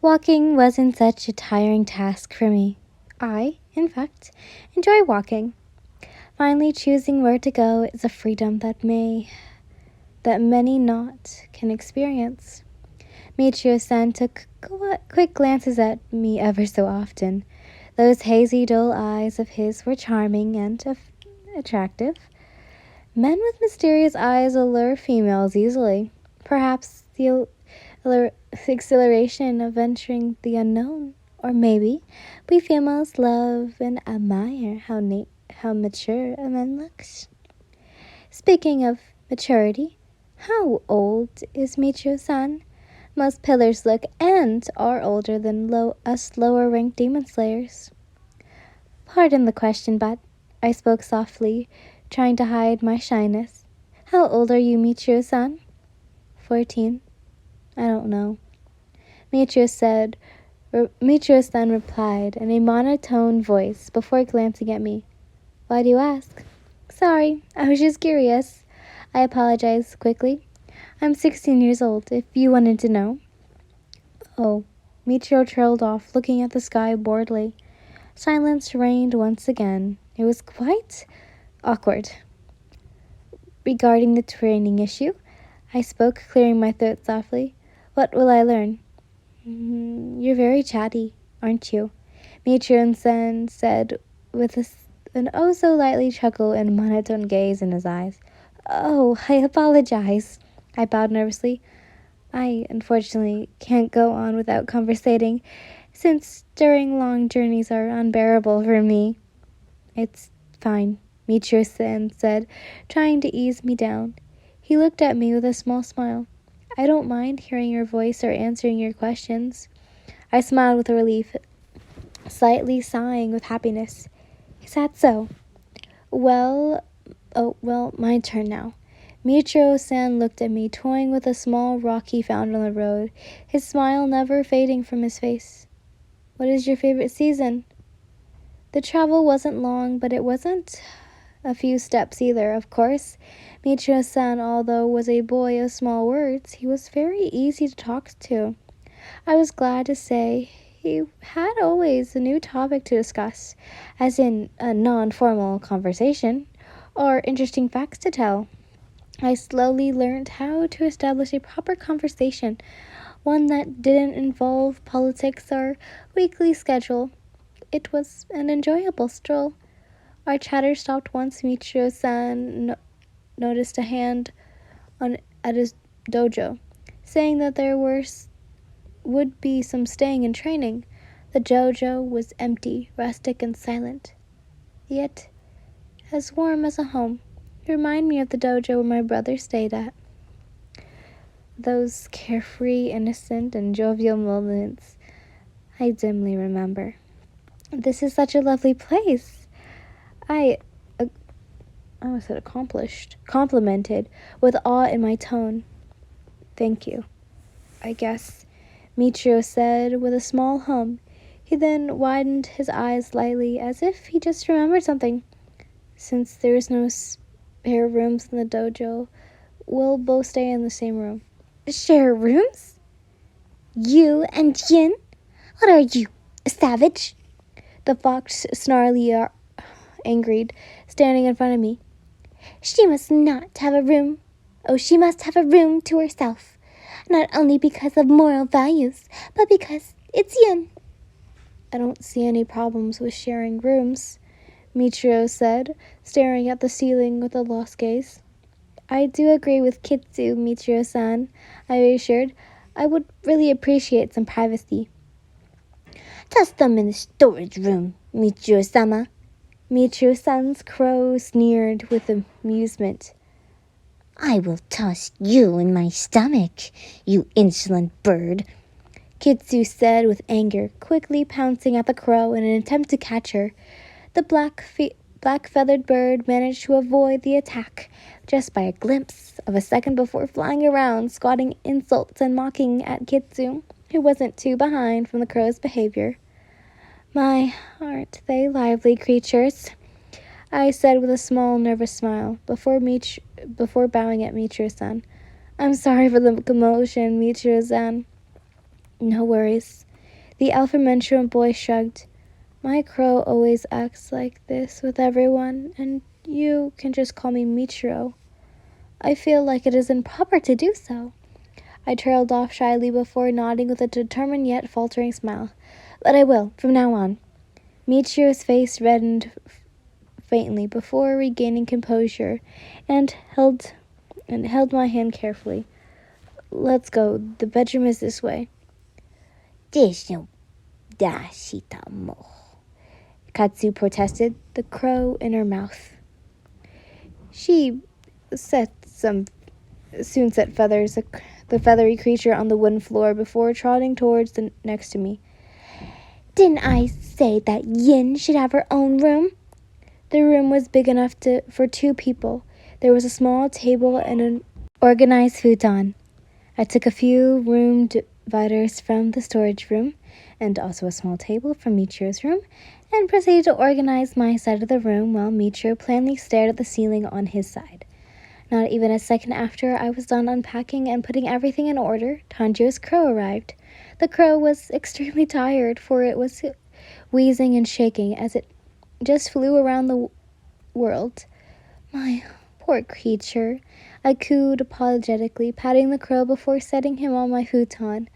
Walking wasn't such a tiring task for me. I, in fact, enjoy walking. Finally choosing where to go is a freedom that many not can experience. Michio-san took quick glances at me ever so often. Those hazy, dull eyes of his were charming and attractive. Men with mysterious eyes allure females easily. Perhaps the exhilaration of venturing the unknown. Or maybe we females love and admire how mature a man looks. Speaking of maturity, how old is Michio-san? Most pillars look and are older than us lower-ranked demon slayers. Pardon the question, but I spoke softly, trying to hide my shyness. How old are you, Michio-san? 14. I don't know. Michio-san replied in a monotone voice before glancing at me. Why do you ask? Sorry, I was just curious. I apologized quickly. I'm 16 years old, if you wanted to know. Oh, Michio trailed off, looking at the sky boredly. Silence reigned once again. It was quite awkward. Regarding the training issue, I spoke, clearing my throat softly. What will I learn? You're very chatty, aren't you? Michio-san said with an oh-so-lightly chuckle and a monotone gaze in his eyes. Oh, I apologize. I bowed nervously. I, unfortunately, can't go on without conversating, since during long journeys are unbearable for me. It's fine, Michio-san said, trying to ease me down. He looked at me with a small smile. I don't mind hearing your voice or answering your questions. I smiled with relief, slightly sighing with happiness. Is that so? Well, my turn now. Michio-san looked at me, toying with a small rock he found on the road, his smile never fading from his face. What is your favorite season? The travel wasn't long, but it wasn't a few steps either, of course. Michio-san, although was a boy of small words, he was very easy to talk to. I was glad to say he had always a new topic to discuss, as in a non-formal conversation, or interesting facts to tell. I slowly learned how to establish a proper conversation, one that didn't involve politics or weekly schedule. It was an enjoyable stroll. Our chatter stopped once Michio-san noticed a hand at his dojo, saying that there would be some staying and training. The dojo was empty, rustic, and silent, yet as warm as a home. It reminded me of the dojo where my brother stayed at. Those carefree, innocent, and jovial moments I dimly remember. This is such a lovely place. I almost said complimented with awe in my tone. Thank you, I guess, Michio said with a small hum. He then widened his eyes slightly as if he just remembered something. Since there is no spare rooms in the dojo, we'll both stay in the same room. Share rooms? You and Jin? What are you, a savage? The fox snarlily angered, standing in front of me. She must have a room to herself, not only because of moral values, but because it's Yin. I don't see any problems with sharing rooms, Michio said, staring at the ceiling with a lost gaze. I do agree with Kitsu, Michio-san, I reassured. I would really appreciate some privacy. Toss them in the storage room, Michio-sama. Michio-san's crow sneered with amusement. I will toss you in my stomach, you insolent bird, Kitsu said with anger, quickly pouncing at the crow in an attempt to catch her. The black-feathered bird managed to avoid the attack just by a glimpse of a second before flying around, squatting insults and mocking at Kitsu, who wasn't too behind from the crow's behavior. My, aren't they lively creatures? I said with a small, nervous smile, before bowing at Michio-san. I'm sorry for the commotion, Michio-san. No worries. The aforementioned boy shrugged. My crow always acts like this with everyone, and you can just call me Michiro. I feel like it is improper to do so. I trailed off shyly before nodding with a determined yet faltering smile. But I will, from now on. Michiro's face reddened faintly before regaining composure and held my hand carefully. Let's go. The bedroom is this way. Desho dashitamo, Katsu protested, the crow in her mouth. She soon set the feathery creature on the wooden floor before trotting towards the next to me. Didn't I say that Yin should have her own room? The room was big enough for 2 people. There was a small table and an organized futon. I took a few room dividers from the storage room, and also a small table from Michiro's room, and proceeded to organize my side of the room while Michiro plainly stared at the ceiling on his side. Not even a second after I was done unpacking and putting everything in order, Tanjiro's crow arrived. The crow was extremely tired, for it was wheezing and shaking as it just flew around the world. My poor creature, I cooed apologetically, patting the crow before setting him on my futon.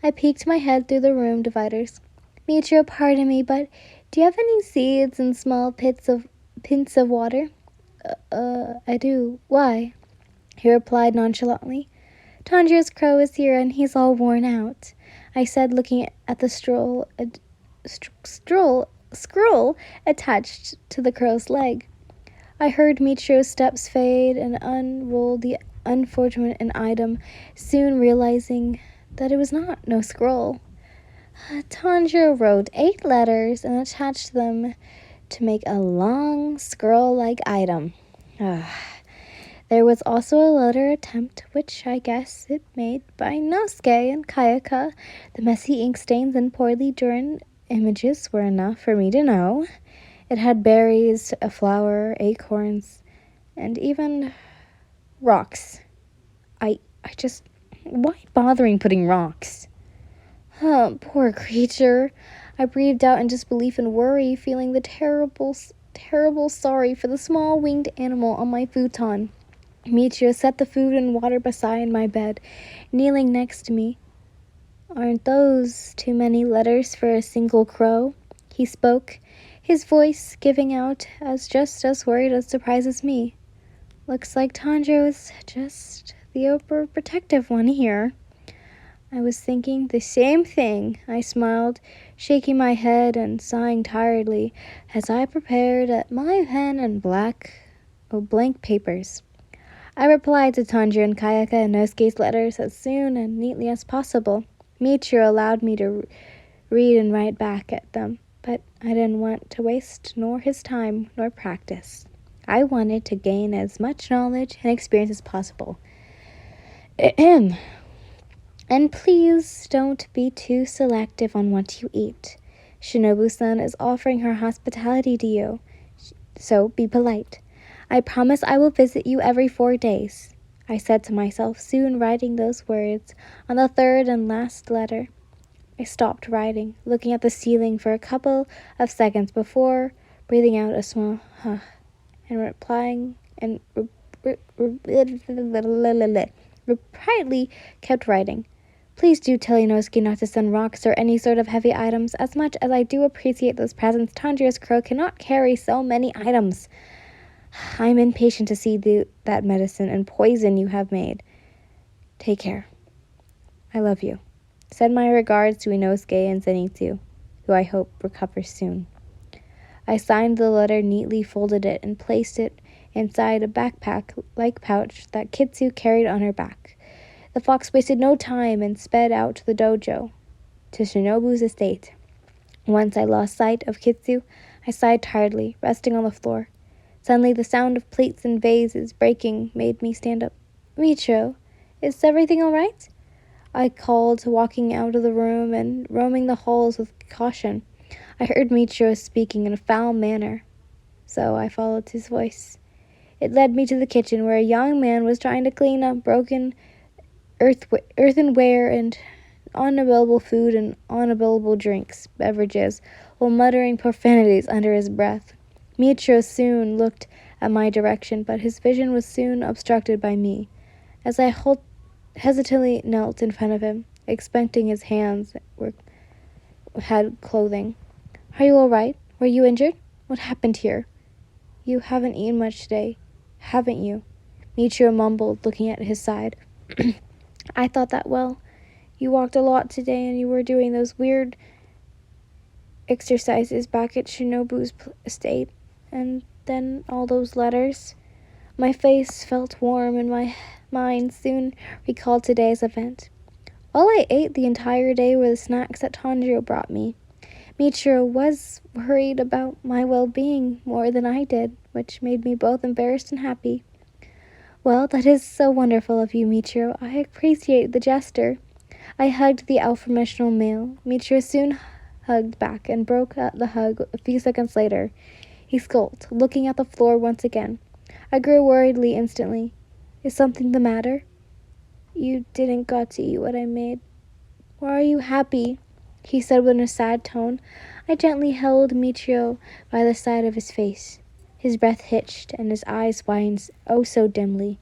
I peeked my head through the room dividers. Michiro, pardon me, but do you have any seeds and small pints of water? I do. Why? He replied nonchalantly. Tanjiro's crow is here and he's all worn out, I said, looking at the scroll attached to the crow's leg. I heard Michiro's steps fade and unrolled the unfortunate item, soon realizing that it was no scroll. Tanjiro wrote 8 letters and attached them to make a long scroll-like item. There was also a letter attempt, which I guess it made by Nosuke and Kayaka. The messy ink stains and poorly drawn images were enough for me to know. It had berries, a flower, acorns, and even rocks. Why bothering putting rocks? Oh, poor creature. I breathed out in disbelief and worry, feeling the terrible sorry for the small winged animal on my futon. Michiro set the food and water beside my bed, kneeling next to me. Aren't those too many letters for a single crow? He spoke, his voice giving out as just as worried as surprised as me. Looks like Tanjiro is just the overprotective one here. I was thinking the same thing. I smiled, shaking my head and sighing tiredly as I prepared my pen and blank papers. I replied to Tanjiro and Kayaka and Nosuke's letters as soon and neatly as possible. Michiro allowed me to read and write back at them, but I didn't want to waste nor his time nor practice. I wanted to gain as much knowledge and experience as possible. And please don't be too selective on what you eat. Shinobu-san is offering her hospitality to you, so be polite. I promise I will visit you every 4 days, I said to myself, soon writing those words on the 3rd and last letter. I stopped writing, looking at the ceiling for a couple of seconds before breathing out a small huh and replying and repeatedly kept writing. Please do tell Inosuke not to send rocks or any sort of heavy items. As much as I do appreciate those presents, Tanjiro's crow cannot carry so many items. I'm impatient to see that medicine and poison you have made. Take care. I love you. Send my regards to Inosuke and Zenitsu, who I hope recovers soon. I signed the letter, neatly folded it, and placed it inside a backpack-like pouch that Kitsu carried on her back. The fox wasted no time and sped out to the dojo, to Shinobu's estate. Once I lost sight of Kitsu, I sighed tiredly, resting on the floor. Suddenly, the sound of plates and vases breaking made me stand up. Michiro, is everything all right? I called, walking out of the room and roaming the halls with caution. I heard Michiro speaking in a foul manner, so I followed his voice. It led me to the kitchen, where a young man was trying to clean up broken earthenware and unavailable food and unavailable beverages, while muttering profanities under his breath. Michio soon looked at my direction, but his vision was soon obstructed by me. As I hesitantly knelt in front of him, expecting his hands had clothing. Are you all right? Were you injured? What happened here? You haven't eaten much today, haven't you? Michio mumbled, looking at his side. I thought that, well, you walked a lot today and you were doing those weird exercises back at Shinobu's estate. And then all those letters. My face felt warm and my mind soon recalled today's event. All I ate the entire day were the snacks that Tanjiro brought me. Michiro was worried about my well-being more than I did, which made me both embarrassed and happy. Well, that is so wonderful of you, Michiro. I appreciate the gesture. I hugged the aforementioned male. Michiro soon hugged back and broke the hug a few seconds later. He skulked, looking at the floor once again. I grew worriedly instantly. Is something the matter? You didn't got to eat what I made. Why are you happy? He said in a sad tone. I gently held Michio by the side of his face. His breath hitched and his eyes widened oh so dimly.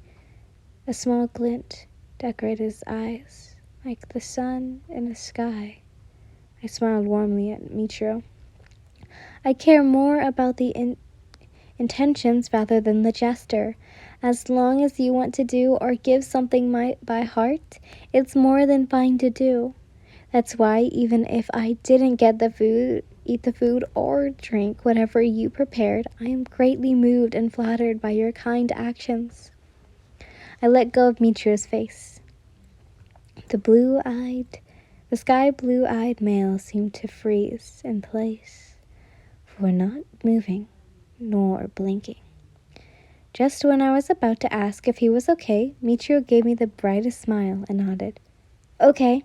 A small glint decorated his eyes, like the sun in the sky. I smiled warmly at Michio. I care more about the intentions rather than the gesture. As long as you want to do or give something by heart, it's more than fine to do. That's why even if I didn't eat the food or drink whatever you prepared, I am greatly moved and flattered by your kind actions. I let go of Michio's face. The sky blue-eyed male seemed to freeze in place, for not moving nor blinking. Just when I was about to ask if he was okay, Michio gave me the brightest smile and nodded. Okay.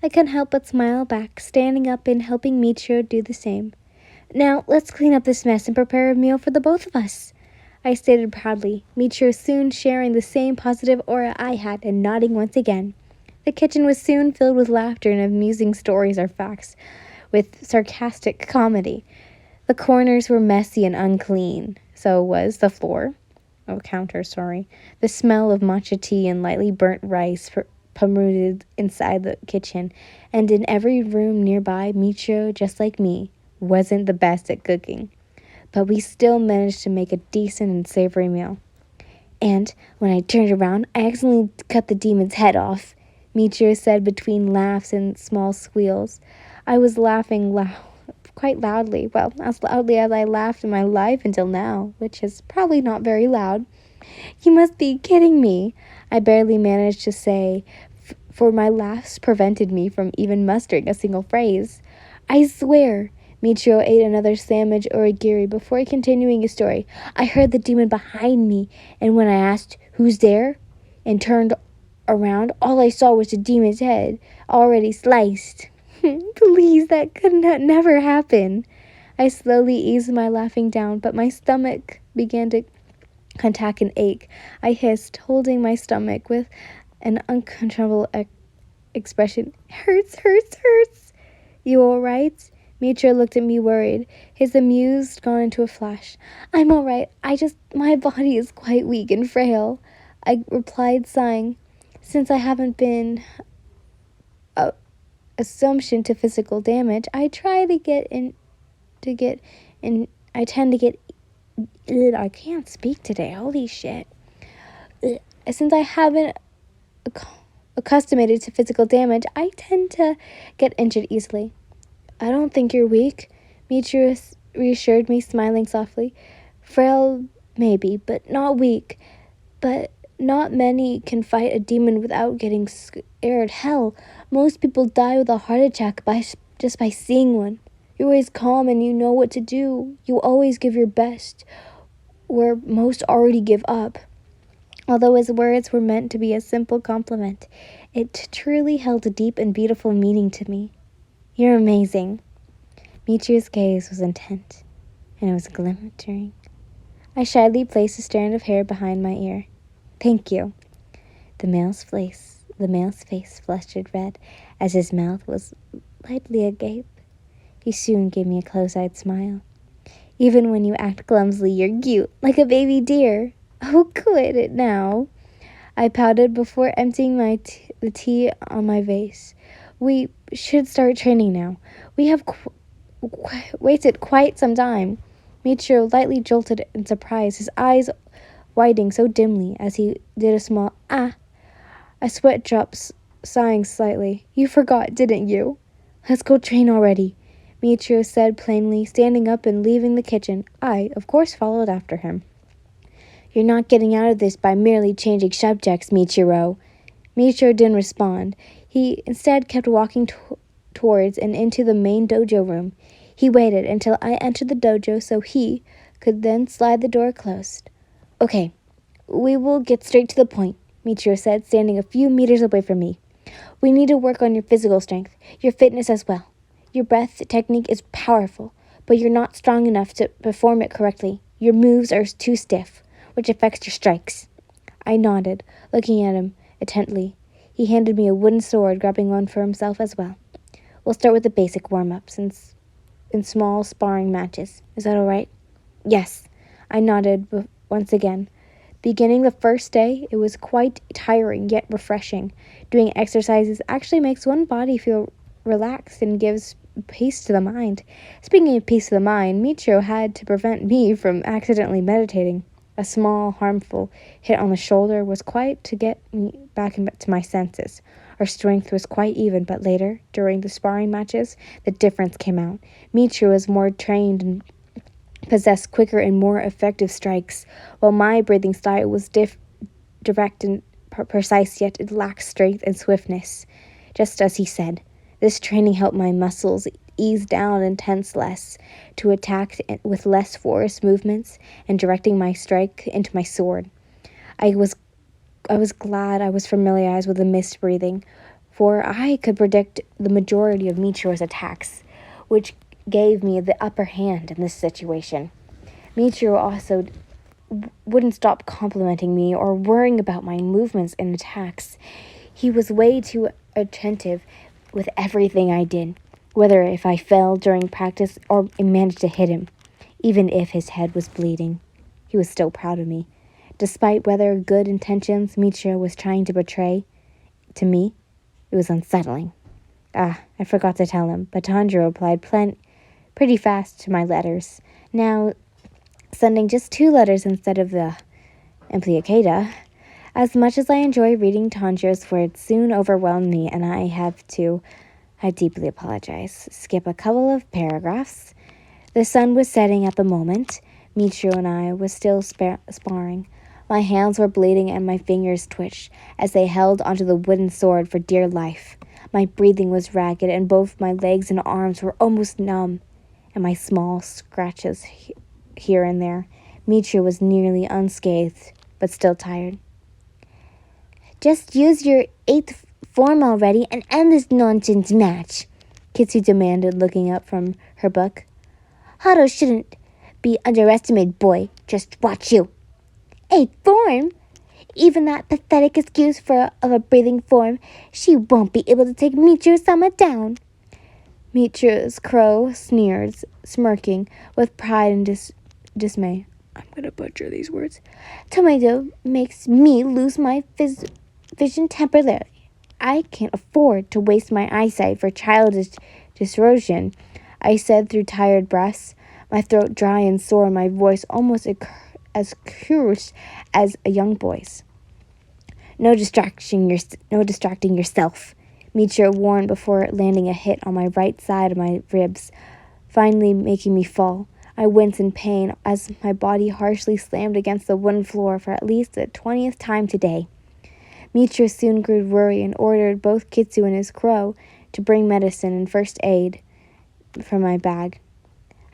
I couldn't help but smile back, standing up and helping Michio do the same. Now, let's clean up this mess and prepare a meal for the both of us, I stated proudly, Michio soon sharing the same positive aura I had and nodding once again. The kitchen was soon filled with laughter and amusing stories or facts, with sarcastic comedy. The corners were messy and unclean, so was the floor. The smell of matcha tea and lightly burnt rice permeated inside the kitchen, and in every room nearby, Michio, just like me, wasn't the best at cooking. But we still managed to make a decent and savory meal. And when I turned around, I accidentally cut the demon's head off, Michio said between laughs and small squeals. I was laughing quite loudly. Well, as loudly as I laughed in my life until now, which is probably not very loud. You must be kidding me, I barely managed to say, for my laughs prevented me from even mustering a single phrase. I swear, Michio ate another sandwich origiri before continuing his story. I heard the demon behind me, and when I asked, who's there, and turned around, all I saw was the demon's head, already sliced. Please, that could never happen. I slowly eased my laughing down, but my stomach began to contract and ache. I hissed, holding my stomach with an uncontrollable expression. Hurts, hurts, hurts. You all right? Michio looked at me worried, his amused gone into a flash. I'm all right. My body is quite weak and frail, I replied, sighing. Since I haven't been assumption to physical damage, I tend to get I can't speak today. Holy shit. Since I haven't accustomed to physical damage, I tend to get injured easily. I don't think you're weak, Michio reassured me, smiling softly. Frail, maybe, but not weak. But not many can fight a demon without getting scared. Hell, most people die with a heart attack just by seeing one. You're always calm and you know what to do. You always give your best, where most already give up. Although his words were meant to be a simple compliment, it truly held a deep and beautiful meaning to me. You're amazing. Michio's gaze was intent, and it was glittering. I shyly placed a strand of hair behind my ear. Thank you. The male's face The male's face flushed red as his mouth was lightly agape. He soon gave me a close-eyed smile. Even when you act clumsily, you're cute, like a baby deer. Oh, quit it now. I pouted before emptying the tea on my vase. We should start training now. We have waited quite some time. Michio lightly jolted in surprise, his eyes widening so dimly as he did a small ah. A sweat dropped, sighing slightly. You forgot, didn't you? Let's go train already, Michio said plainly, standing up and leaving the kitchen. I, of course, followed after him. You're not getting out of this by merely changing subjects, Michiro. Michiro didn't respond. He instead kept walking towards and into the main dojo room. He waited until I entered the dojo so he could then slide the door closed. Okay, we will get straight to the point, Michiro said, standing a few meters away from me. We need to work on your physical strength, your fitness as well. Your breath technique is powerful, but you're not strong enough to perform it correctly. Your moves are too stiff, which affects your strikes. I nodded, looking at him intently. He handed me a wooden sword, grabbing one for himself as well. We'll start with the basic warm-ups in small sparring matches. Is that all right? Yes, I nodded once again. Beginning the first day, it was quite tiring yet refreshing. Doing exercises actually makes one body feel relaxed and gives peace to the mind. Speaking of peace to the mind, Michio had to prevent me from accidentally meditating. A small, harmful hit on the shoulder was quite to get me back to my senses. Our strength was quite even, but later, during the sparring matches, the difference came out. Michio was more trained and possessed quicker and more effective strikes, while my breathing style was direct and precise, yet it lacked strength and swiftness. Just as he said, this training helped my muscles ease down and tense less, to attack with less forced movements and directing my strike into my sword. I was glad I was familiarized with the mist breathing, for I could predict the majority of Michio's attacks, which gave me the upper hand in this situation. Michio also wouldn't stop complimenting me or worrying about my movements and attacks. He was way too attentive with everything I did, whether if I fell during practice or managed to hit him. Even if his head was bleeding, he was still proud of me. Despite whether good intentions Michio was trying to portray to me, it was unsettling. I forgot to tell him, but Tanjiro replied pretty fast to my letters, now sending just 2 letters instead of the implicata. As much as I enjoy reading Tanjiro's words, soon overwhelmed me, and I deeply apologize. Skip a couple of paragraphs. The sun was setting at the moment. Michio and I was still sparring. My hands were bleeding and my fingers twitched as they held onto the wooden sword for dear life. My breathing was ragged and both my legs and arms were almost numb, and my small scratches here and there. Michio was nearly unscathed, but still tired. Just use your 8th form already and end this nonsense match, Kitsu demanded, looking up from her book. Hado shouldn't be underestimated, boy. Just watch you. 8th form? Even that pathetic excuse of a breathing form, she won't be able to take Michio-sama down. Michio's crow sneered, smirking with pride and dismay. I'm gonna butcher these words. Tomato makes me lose my vision temporarily. I can't afford to waste my eyesight for childish distortion, I said through tired breaths, my throat dry and sore and my voice almost as coarse as a young boy's. No distracting yourself, Michio warned before landing a hit on my right side of my ribs, finally making me fall. I winced in pain as my body harshly slammed against the wooden floor for at least the 20th time today. Michio soon grew worried and ordered both Kitsu and his crow to bring medicine and first aid from my bag.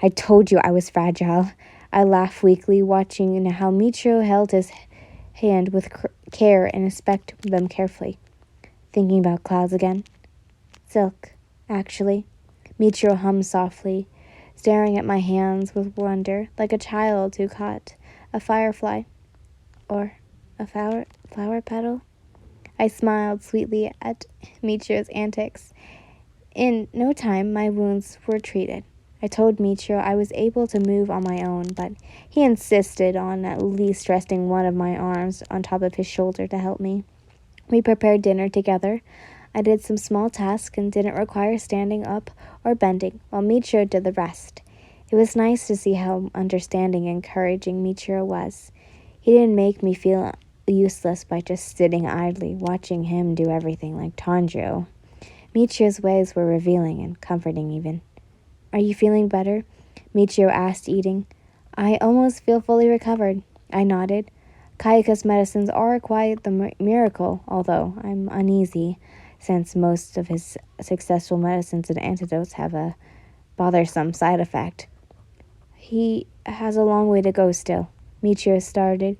I told you I was fragile. I laughed weakly, watching how Michio held his hand with care and inspected them carefully. Thinking about clouds again? Silk, actually. Michio hummed softly, staring at my hands with wonder, like a child who caught a firefly or a flower petal. I smiled sweetly at Michio's antics. In no time, my wounds were treated. I told Michio I was able to move on my own, but he insisted on at least resting one of my arms on top of his shoulder to help me. We prepared dinner together. I did some small tasks and didn't require standing up or bending, while Michio did the rest. It was nice to see how understanding and encouraging Michio was. He didn't make me feel useless by just sitting idly, watching him do everything like Tanjiro. Michio's ways were revealing and comforting even. Are you feeling better? Michio asked, eating. I almost feel fully recovered. I nodded. Kayaka's medicines are quite the miracle, although I'm uneasy, since most of his successful medicines and antidotes have a bothersome side effect. He has a long way to go still. Michio started,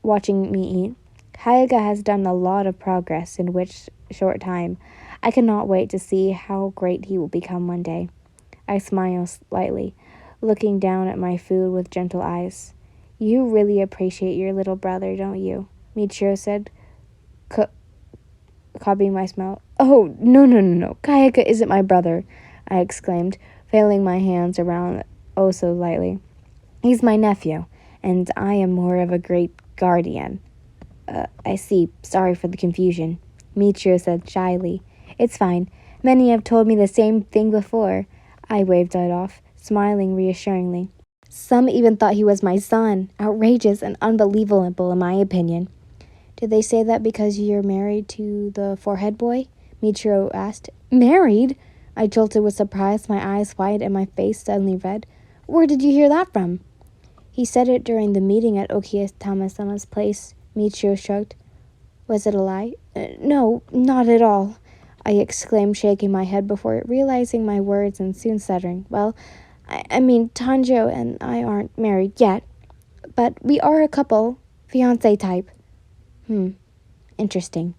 watching me eat. Kayaka has done a lot of progress in which short time. I cannot wait to see how great he will become one day. I smile slightly, looking down at my food with gentle eyes. You really appreciate your little brother, don't you? Michio said, copying my smile. Oh, no. Kayaka isn't my brother, I exclaimed, flailing my hands around oh so lightly. He's my nephew, and I am more of a great guardian. I see. Sorry for the confusion, Michio said shyly. It's fine. Many have told me the same thing before. I waved it off, smiling reassuringly. Some even thought he was my son. Outrageous and unbelievable, in my opinion. Did they say that because you're married to the forehead boy? Michio asked. Married? I jolted with surprise, my eyes wide and my face suddenly red. Where did you hear that from? He said it during the meeting at Okiyama-sama's place. Michio shrugged. Was it a lie? No, not at all, I exclaimed, shaking my head before realizing my words and soon stuttering. Well, I mean, Tanjo and I aren't married yet, but we are a couple, fiancé type. Interesting.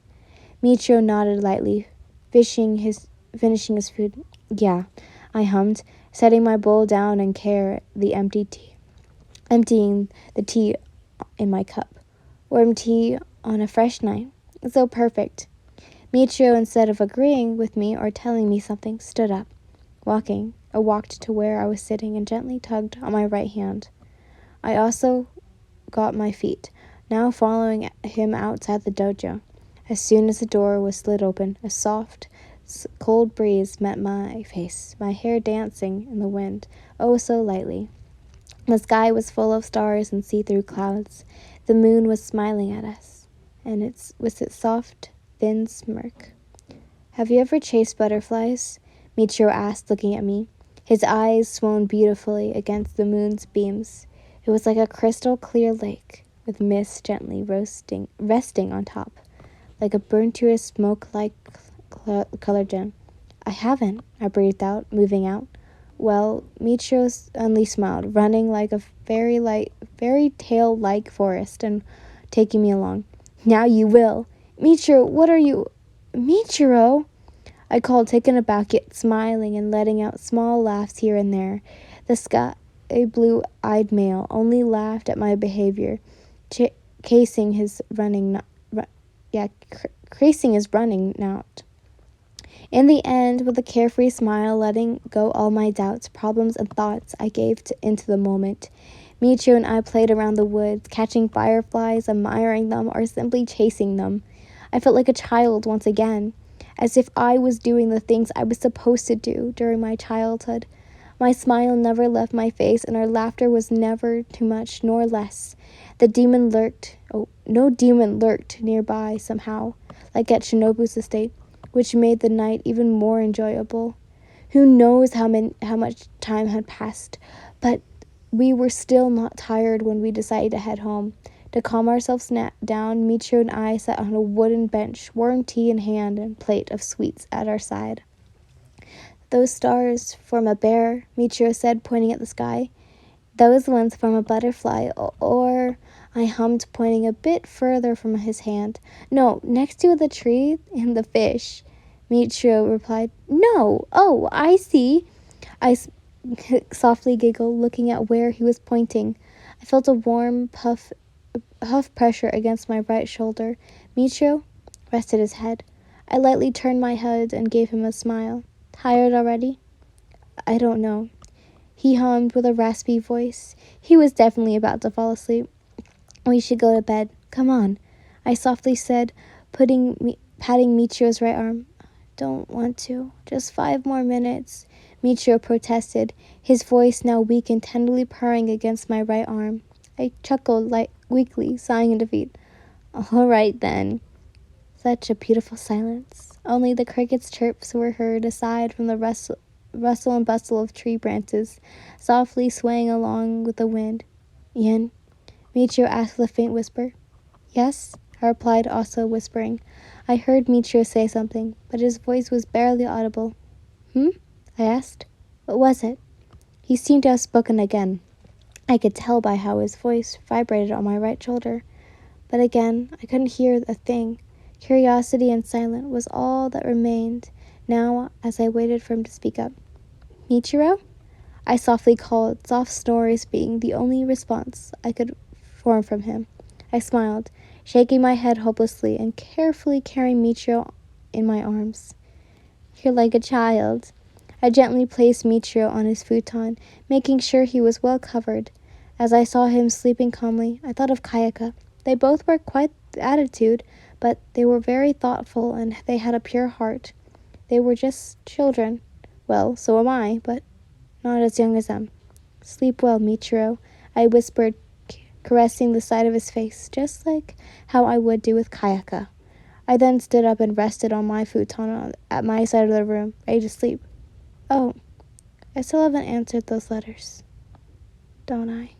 Michio nodded lightly, finishing his food. Yeah, I hummed, setting my bowl down and emptying the tea in my cup. Warm tea on a fresh night. So perfect. Michio, instead of agreeing with me or telling me something, stood up, walked to where I was sitting and gently tugged on my right hand. I also got my feet, now following him outside the dojo. As soon as the door was slid open, a soft, cold breeze met my face, my hair dancing in the wind, oh so lightly. The sky was full of stars and see-through clouds. The moon was smiling at us, and with its soft, thin smirk. Have you ever chased butterflies? Michio asked, looking at me. His eyes shone beautifully against the moon's beams. It was like a crystal clear lake, with mist gently resting on top, like a burnt to a smoke-like colored gem. I haven't, I breathed out, moving out. Well, Michio suddenly smiled, running like a fairy tale-like forest and taking me along. Now you will. Michio, what are you... Michiro? I called, taken aback, yet smiling and letting out small laughs here and there. The sky, a blue-eyed male, only laughed at my behavior, casing his running out. In the end, with a carefree smile, letting go all my doubts, problems, and thoughts, I gave into the moment. Michio and I played around the woods, catching fireflies, admiring them, or simply chasing them. I felt like a child once again, as if I was doing the things I was supposed to do during my childhood. My smile never left my face, and our laughter was never too much nor less. No demon lurked nearby somehow, like at Shinobu's estate, which made the night even more enjoyable. Who knows how much time had passed, but we were still not tired when we decided to head home. To calm ourselves down, Michio and I sat on a wooden bench, warm tea in hand and plate of sweets at our side. Those stars form a bear, Michio said, pointing at the sky. Those ones form a butterfly, or... I hummed, pointing a bit further from his hand. No, next to the tree and the fish. Michio replied, No, oh, I see. I softly giggled, looking at where he was pointing. I felt a warm huff pressure against my right shoulder. Michio rested his head. I lightly turned my head and gave him a smile. Tired already? I don't know. He hummed with a raspy voice. He was definitely about to fall asleep. We should go to bed. Come on, I softly said, patting Michio's right arm. Don't want to. Just 5 more minutes, Michio protested, his voice now weak and tenderly purring against my right arm. I chuckled weakly, sighing in defeat. All right, then. Such a beautiful silence. Only the crickets' chirps were heard aside from the rustle and bustle of tree branches, softly swaying along with the wind. Yin? Michio asked with a faint whisper. Yes, I replied, also whispering. I heard Michio say something, but his voice was barely audible. I asked. What was it? He seemed to have spoken again. I could tell by how his voice vibrated on my right shoulder. But again, I couldn't hear a thing. Curiosity and silence was all that remained now as I waited for him to speak up. Michiro? I softly called, soft snores being the only response I could form from him. I smiled, shaking my head hopelessly and carefully carrying Michiro in my arms. You're like a child. I gently placed Michiro on his futon, making sure he was well covered. As I saw him sleeping calmly, I thought of Kayaka. They both were quite the attitude, but they were very thoughtful and they had a pure heart. They were just children. Well, so am I, but not as young as them. Sleep well, Michiro, I whispered, caressing the side of his face, just like how I would do with Kayaka. I then stood up and rested on my futon at my side of the room, ready to sleep. Oh, I still haven't answered those letters, don't I?